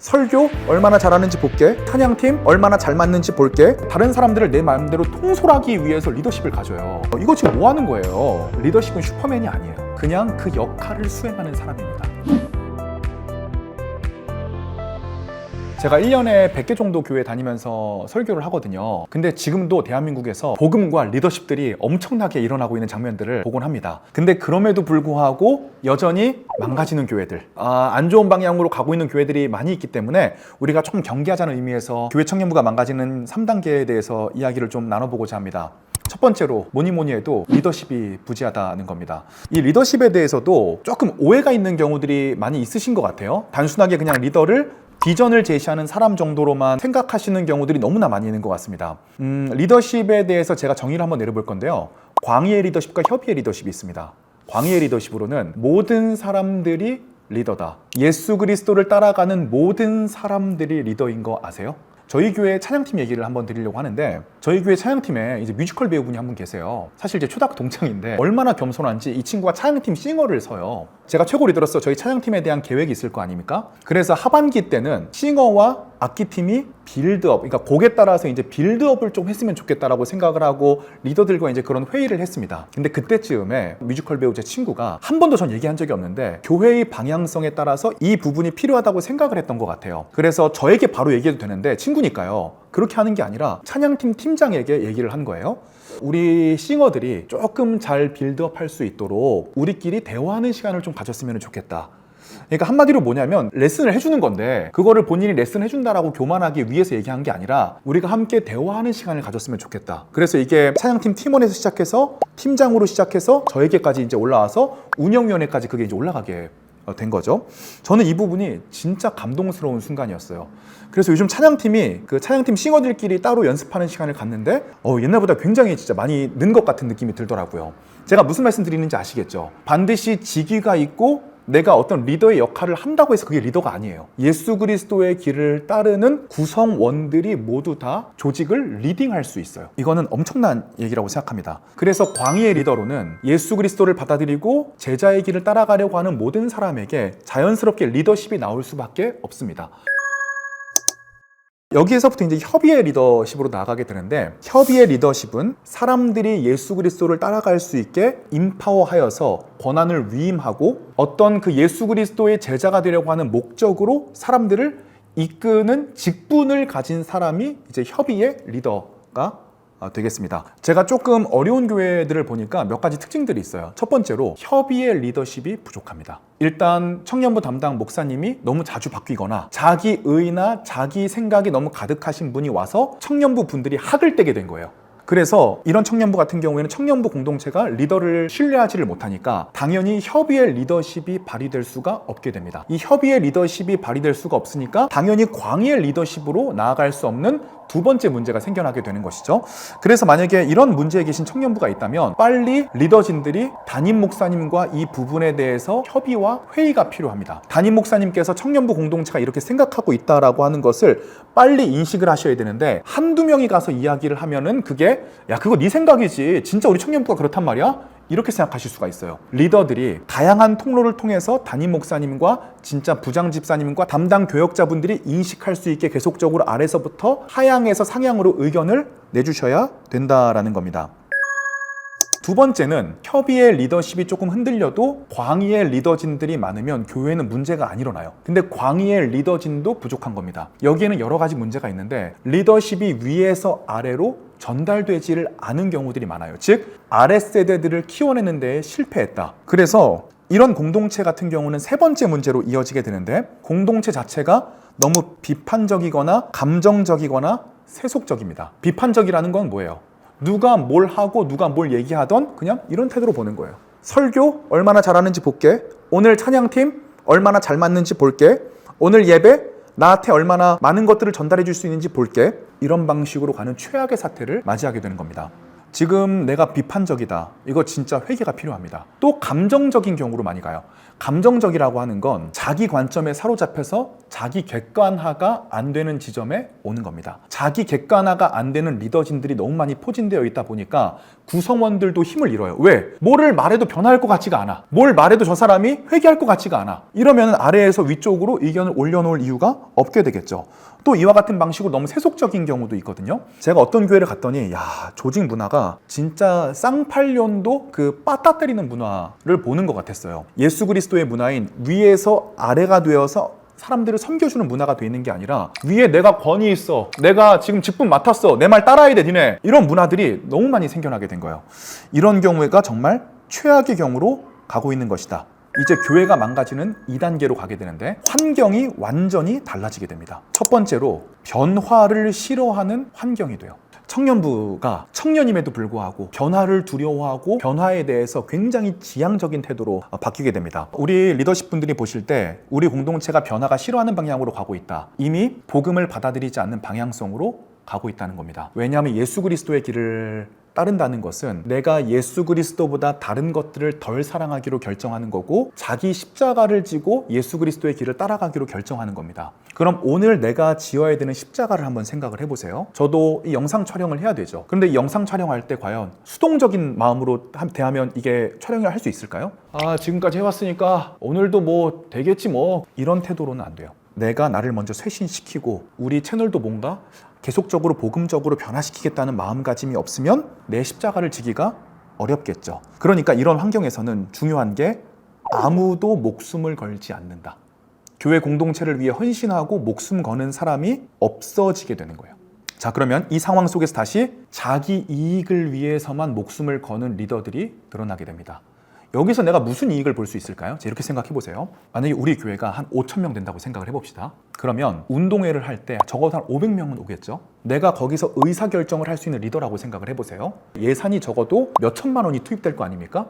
설교 얼마나 잘하는지 볼게. 찬양팀 얼마나 잘 맞는지 볼게. 다른 사람들을 내 마음대로 통솔하기 위해서 리더십을 가져요. 이거 지금 뭐 하는 거예요? 리더십은 슈퍼맨이 아니에요. 그냥 그 역할을 수행하는 사람입니다. 제가 1년에 100개 정도 교회 다니면서 설교를 하거든요. 근데 지금도 대한민국에서 복음과 리더십들이 엄청나게 일어나고 있는 장면들을 보곤 합니다. 근데 그럼에도 불구하고 여전히 망가지는 교회들, 안 좋은 방향으로 가고 있는 교회들이 많이 있기 때문에 우리가 조금 경계하자는 의미에서 교회 청년부가 망가지는 3단계에 대해서 이야기를 좀 나눠보고자 합니다. 첫 번째로 뭐니 해도 리더십이 부재하다는 겁니다. 이 리더십에 대해서도 조금 오해가 있는 경우들이 많이 있으신 것 같아요. 단순하게 그냥 리더를 비전을 제시하는 사람 정도로만 생각하시는 경우들이 너무나 많이 있는 것 같습니다. 리더십에 대해서 제가 정의를 한번 내려볼 건데요. 광의의 리더십과 협의의 리더십이 있습니다. 광의의 리더십으로는 모든 사람들이 리더다. 예수 그리스도를 따라가는 모든 사람들이 리더인 거 아세요? 저희 교회 찬양팀 얘기를 한번 드리려고 하는데, 저희 교회 찬양팀에 이제 뮤지컬 배우분이 한 분 계세요. 사실 제 초등학교 동창인데 얼마나 겸손한지 이 친구가 찬양팀 싱어를 서요. 제가 최고 리더로서 저희 찬양팀에 대한 계획이 있을 거 아닙니까? 그래서 하반기 때는 싱어와 악기팀이 빌드업, 그러니까 곡에 따라서 이제 빌드업을 좀 했으면 좋겠다라고 생각을 하고 리더들과 이제 그런 회의를 했습니다. 근데 그때쯤에 뮤지컬 배우 제 친구가 한 번도 전 얘기한 적이 없는데 교회의 방향성에 따라서 이 부분이 필요하다고 생각을 했던 것 같아요. 그래서 저에게 바로 얘기해도 되는데 친구니까요. 그렇게 하는 게 아니라 찬양팀 팀장에게 얘기를 한 거예요. 우리 싱어들이 조금 잘 빌드업 할 수 있도록 우리끼리 대화하는 시간을 좀 가졌으면 좋겠다. 그러니까 한마디로 뭐냐면 레슨을 해주는 건데, 그거를 본인이 레슨 해준다라고 교만하기 위해서 얘기한 게 아니라 우리가 함께 대화하는 시간을 가졌으면 좋겠다. 그래서 이게 찬양팀 팀원에서 시작해서 팀장으로 시작해서 저에게까지 이제 올라와서 운영위원회까지 그게 이제 올라가게 된 거죠. 저는 이 부분이 진짜 감동스러운 순간이었어요. 그래서 요즘 찬양팀이 그 찬양팀 싱어들끼리 따로 연습하는 시간을 갖는데 옛날보다 굉장히 진짜 많이 는 것 같은 느낌이 들더라고요. 제가 무슨 말씀 드리는지 아시겠죠? 반드시 직위가 있고 내가 어떤 리더의 역할을 한다고 해서 그게 리더가 아니에요. 예수 그리스도의 길을 따르는 구성원들이 모두 다 조직을 리딩할 수 있어요. 이거는 엄청난 얘기라고 생각합니다. 그래서 광의의 리더로는 예수 그리스도를 받아들이고 제자의 길을 따라가려고 하는 모든 사람에게 자연스럽게 리더십이 나올 수밖에 없습니다. 여기에서부터 이제 협의의 리더십으로 나아가게 되는데, 협의의 리더십은 사람들이 예수 그리스도를 따라갈 수 있게 임파워하여서 권한을 위임하고 어떤 그 예수 그리스도의 제자가 되려고 하는 목적으로 사람들을 이끄는 직분을 가진 사람이 이제 협의의 리더가 되겠습니다. 제가 조금 어려운 교회들을 보니까 몇 가지 특징들이 있어요. 첫 번째로 협의의 리더십이 부족합니다. 일단 청년부 담당 목사님이 너무 자주 바뀌거나 자기 의나 자기 생각이 너무 가득하신 분이 와서 청년부 분들이 학을 떼게 된 거예요. 그래서 이런 청년부 같은 경우에는 청년부 공동체가 리더를 신뢰하지를 못하니까 당연히 협의의 리더십이 발휘될 수가 없게 됩니다. 이 협의의 리더십이 발휘될 수가 없으니까 당연히 광의의 리더십으로 나아갈 수 없는 두 번째 문제가 생겨나게 되는 것이죠. 그래서 만약에 이런 문제에 계신 청년부가 있다면 빨리 리더진들이 담임 목사님과 이 부분에 대해서 협의와 회의가 필요합니다. 담임 목사님께서 청년부 공동체가 이렇게 생각하고 있다라고 하는 것을 빨리 인식을 하셔야 되는데, 한두 명이 가서 이야기를 하면은 그게 야 그거 네 생각이지, 진짜 우리 청년부가 그렇단 말이야? 이렇게 생각하실 수가 있어요. 리더들이 다양한 통로를 통해서 담임 목사님과 진짜 부장 집사님과 담당 교역자분들이 인식할 수 있게 계속적으로 아래서부터 하향에서 상향으로 의견을 내주셔야 된다라는 겁니다. 두 번째는 협의의 리더십이 조금 흔들려도 광의의 리더진들이 많으면 교회는 문제가 안 일어나요. 근데 광의의 리더진도 부족한 겁니다. 여기에는 여러 가지 문제가 있는데, 리더십이 위에서 아래로 전달되지를 않은 경우들이 많아요. 즉 아랫세대들을 키워내는 데에 실패했다. 그래서 이런 공동체 같은 경우는 세 번째 문제로 이어지게 되는데, 공동체 자체가 너무 비판적이거나 감정적이거나 세속적입니다. 비판적이라는 건 뭐예요? 누가 뭘 하고 누가 뭘 얘기하던 그냥 이런 태도로 보는 거예요. 설교 얼마나 잘하는지 볼게. 오늘 찬양팀 얼마나 잘 맞는지 볼게. 오늘 예배 나한테 얼마나 많은 것들을 전달해 줄 수 있는지 볼게. 이런 방식으로 가는 최악의 사태를 맞이하게 되는 겁니다. 지금 내가 비판적이다. 이거 진짜 회개가 필요합니다. 또 감정적인 경우로 많이 가요. 감정적이라고 하는 건 자기 관점에 사로잡혀서 자기 객관화가 안 되는 지점에 오는 겁니다. 자기 객관화가 안 되는 리더진들이 너무 많이 포진되어 있다 보니까 구성원들도 힘을 잃어요. 왜? 뭐를 말해도 변화할 것 같지가 않아. 뭘 말해도 저 사람이 회개할 것 같지가 않아. 이러면 아래에서 위쪽으로 의견을 올려놓을 이유가 없게 되겠죠. 또 이와 같은 방식으로 너무 세속적인 경우도 있거든요. 제가 어떤 교회를 갔더니 조직 문화가 진짜 쌍팔년도 그 빠따 때리는 문화를 보는 것 같았어요. 예수 그리스도의 문화인 위에서 아래가 되어서 사람들을 섬겨주는 문화가 돼 있는 게 아니라 위에 내가 권위 있어, 내가 지금 직분 맡았어, 내 말 따라야 돼 니네, 이런 문화들이 너무 많이 생겨나게 된 거예요. 이런 경우가 정말 최악의 경우로 가고 있는 것이다. 이제 교회가 망가지는 2단계로 가게 되는데 환경이 완전히 달라지게 됩니다. 첫 번째로 변화를 싫어하는 환경이 돼요. 청년부가 청년임에도 불구하고 변화를 두려워하고 변화에 대해서 굉장히 지향적인 태도로 바뀌게 됩니다. 우리 리더십 분들이 보실 때 우리 공동체가 변화가 싫어하는 방향으로 가고 있다. 이미 복음을 받아들이지 않는 방향성으로 가고 있다는 겁니다. 왜냐하면 예수 그리스도의 길을 따른다는 것은 내가 예수 그리스도보다 다른 것들을 덜 사랑하기로 결정하는 거고 자기 십자가를 지고 예수 그리스도의 길을 따라가기로 결정하는 겁니다. 그럼 오늘 내가 지어야 되는 십자가를 한번 생각을 해보세요. 저도 이 영상 촬영을 해야 되죠. 그런데 이 영상 촬영할 때 과연 수동적인 마음으로 대하면 이게 촬영을 할 수 있을까요? 지금까지 해왔으니까 오늘도 뭐 되겠지 뭐, 이런 태도로는 안 돼요. 내가 나를 먼저 쇄신시키고 우리 채널도 뭔가 계속적으로 복음적으로 변화시키겠다는 마음가짐이 없으면 내 십자가를 지기가 어렵겠죠. 그러니까 이런 환경에서는 중요한 게 아무도 목숨을 걸지 않는다. 교회 공동체를 위해 헌신하고 목숨 거는 사람이 없어지게 되는 거예요. 자, 그러면 이 상황 속에서 다시 자기 이익을 위해서만 목숨을 거는 리더들이 드러나게 됩니다. 여기서 내가 무슨 이익을 볼 수 있을까요? 이렇게 생각해 보세요. 만약에 우리 교회가 한 5,000명 된다고 생각을 해봅시다. 그러면 운동회를 할 때 적어도 한 500명은 오겠죠? 내가 거기서 의사결정을 할 수 있는 리더라고 생각을 해보세요. 예산이 적어도 몇 천만 원이 투입될 거 아닙니까?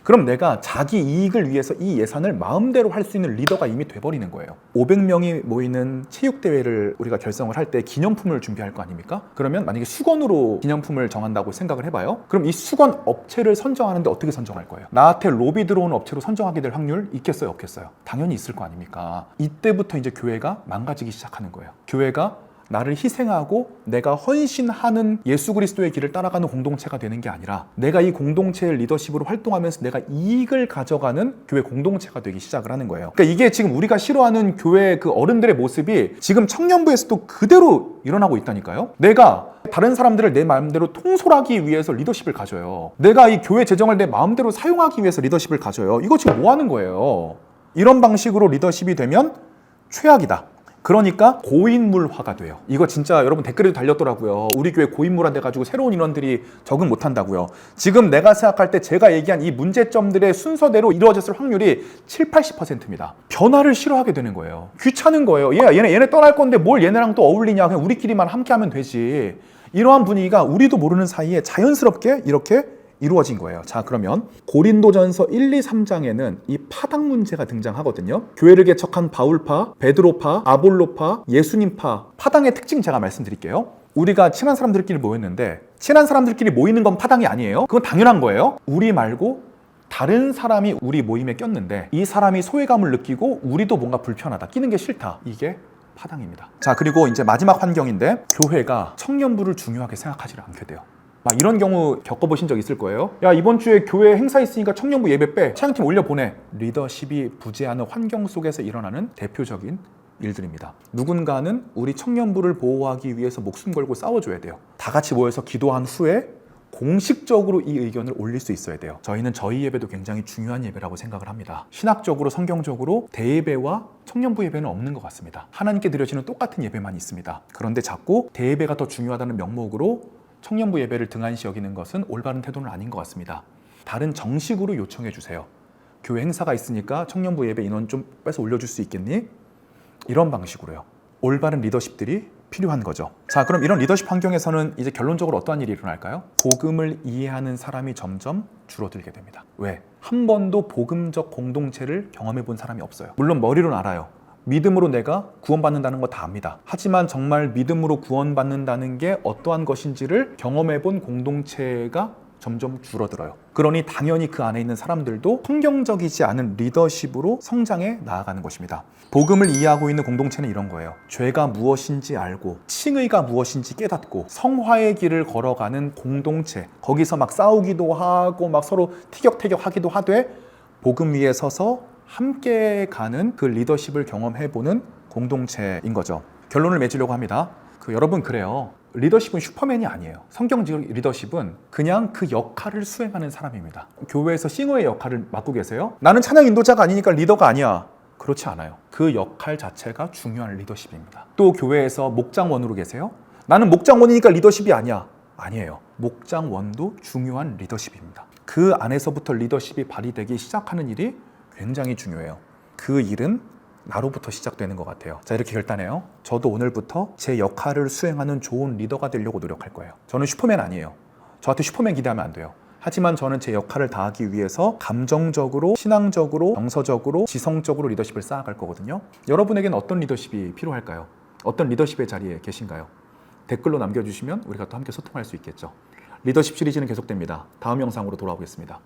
그럼 내가 자기 이익을 위해서 이 예산을 마음대로 할 수 있는 리더가 이미 돼버리는 거예요. 500명이 모이는 체육대회를 우리가 결성을 할 때 기념품을 준비할 거 아닙니까? 그러면 만약에 수건으로 기념품을 정한다고 생각을 해봐요. 그럼 이 수건 업체를 선정하는데 어떻게 선정할 거예요? 나한테 로비 들어오는 업체로 선정하게 될 확률 있겠어요, 없겠어요? 당연히 있을 거 아닙니까? 이때부터 이제 교회가 망가지기 시작하는 거예요. 교회가 나를 희생하고 내가 헌신하는 예수 그리스도의 길을 따라가는 공동체가 되는 게 아니라 내가 이 공동체의 리더십으로 활동하면서 내가 이익을 가져가는 교회 공동체가 되기 시작을 하는 거예요. 그러니까 이게 지금 우리가 싫어하는 교회 그 어른들의 모습이 지금 청년부에서도 그대로 일어나고 있다니까요. 내가 다른 사람들을 내 마음대로 통솔하기 위해서 리더십을 가져요. 내가 이 교회 재정을 내 마음대로 사용하기 위해서 리더십을 가져요. 이거 지금 뭐 하는 거예요? 이런 방식으로 리더십이 되면 최악이다. 그러니까 고인물화가 돼요. 이거 진짜 여러분 댓글에도 달렸더라고요. 우리 교회 고인물화 돼가지고 새로운 인원들이 적응 못한다고요. 지금 내가 생각할 때 제가 얘기한 이 문제점들의 순서대로 이루어졌을 확률이 7, 80%입니다. 변화를 싫어하게 되는 거예요. 귀찮은 거예요. 얘네 떠날 건데 뭘 얘네랑 또 어울리냐. 그냥 우리끼리만 함께 하면 되지. 이러한 분위기가 우리도 모르는 사이에 자연스럽게 이렇게 이루어진 거예요. 자, 그러면 고린도전서 1, 2, 3장에는 이 파당 문제가 등장하거든요. 교회를 개척한 바울파, 베드로파, 아볼로파, 예수님파, 파당의 특징 제가 말씀드릴게요. 우리가 친한 사람들끼리 모였는데 친한 사람들끼리 모이는 건 파당이 아니에요. 그건 당연한 거예요. 우리 말고 다른 사람이 우리 모임에 꼈는데 이 사람이 소외감을 느끼고 우리도 뭔가 불편하다, 끼는 게 싫다, 이게 파당입니다. 자, 그리고 이제 마지막 환경인데 교회가 청년부를 중요하게 생각하지 않게 돼요. 이런 경우 겪어보신 적 있을 거예요. 야, 이번 주에 교회 행사 있으니까 청년부 예배 빼, 차영팀 올려보내. 리더십이 부재하는 환경 속에서 일어나는 대표적인 일들입니다. 누군가는 우리 청년부를 보호하기 위해서 목숨 걸고 싸워줘야 돼요. 다 같이 모여서 기도한 후에 공식적으로 이 의견을 올릴 수 있어야 돼요. 저희는 저희 예배도 굉장히 중요한 예배라고 생각을 합니다. 신학적으로 성경적으로 대예배와 청년부 예배는 없는 것 같습니다. 하나님께 드려지는 똑같은 예배만 있습니다. 그런데 자꾸 대예배가 더 중요하다는 명목으로 청년부 예배를 등한시 여기는 것은 올바른 태도는 아닌 것 같습니다. 다른 정식으로 요청해 주세요. 교회 행사가 있으니까 청년부 예배 인원 좀 빼서 올려줄 수 있겠니? 이런 방식으로요. 올바른 리더십들이 필요한 거죠. 자, 그럼 이런 리더십 환경에서는 이제 결론적으로 어떠한 일이 일어날까요? 복음을 이해하는 사람이 점점 줄어들게 됩니다. 왜? 한 번도 복음적 공동체를 경험해 본 사람이 없어요. 물론 머리로는 알아요. 믿음으로 내가 구원받는다는 거 다 압니다. 하지만 정말 믿음으로 구원받는다는 게 어떠한 것인지를 경험해 본 공동체가 점점 줄어들어요. 그러니 당연히 그 안에 있는 사람들도 성경적이지 않은 리더십으로 성장해 나아가는 것입니다. 복음을 이해하고 있는 공동체는 이런 거예요. 죄가 무엇인지 알고 칭의가 무엇인지 깨닫고 성화의 길을 걸어가는 공동체. 거기서 막 싸우기도 하고 막 서로 티격태격하기도 하되 복음 위에 서서 함께 가는 그 리더십을 경험해보는 공동체인 거죠. 결론을 맺으려고 합니다. 여러분 그래요. 리더십은 슈퍼맨이 아니에요. 성경적 리더십은 그냥 그 역할을 수행하는 사람입니다. 교회에서 싱어의 역할을 맡고 계세요? 나는 찬양 인도자가 아니니까 리더가 아니야. 그렇지 않아요. 그 역할 자체가 중요한 리더십입니다. 또 교회에서 목장원으로 계세요? 나는 목장원이니까 리더십이 아니야. 아니에요. 목장원도 중요한 리더십입니다. 그 안에서부터 리더십이 발휘되기 시작하는 일이 굉장히 중요해요. 그 일은 나로부터 시작되는 것 같아요. 자, 이렇게 결단해요. 저도 오늘부터 제 역할을 수행하는 좋은 리더가 되려고 노력할 거예요. 저는 슈퍼맨 아니에요. 저한테 슈퍼맨 기대하면 안 돼요. 하지만 저는 제 역할을 다하기 위해서 감정적으로, 신앙적으로, 정서적으로, 지성적으로 리더십을 쌓아갈 거거든요. 여러분에게는 어떤 리더십이 필요할까요? 어떤 리더십의 자리에 계신가요? 댓글로 남겨주시면 우리가 또 함께 소통할 수 있겠죠. 리더십 시리즈는 계속됩니다. 다음 영상으로 돌아오겠습니다.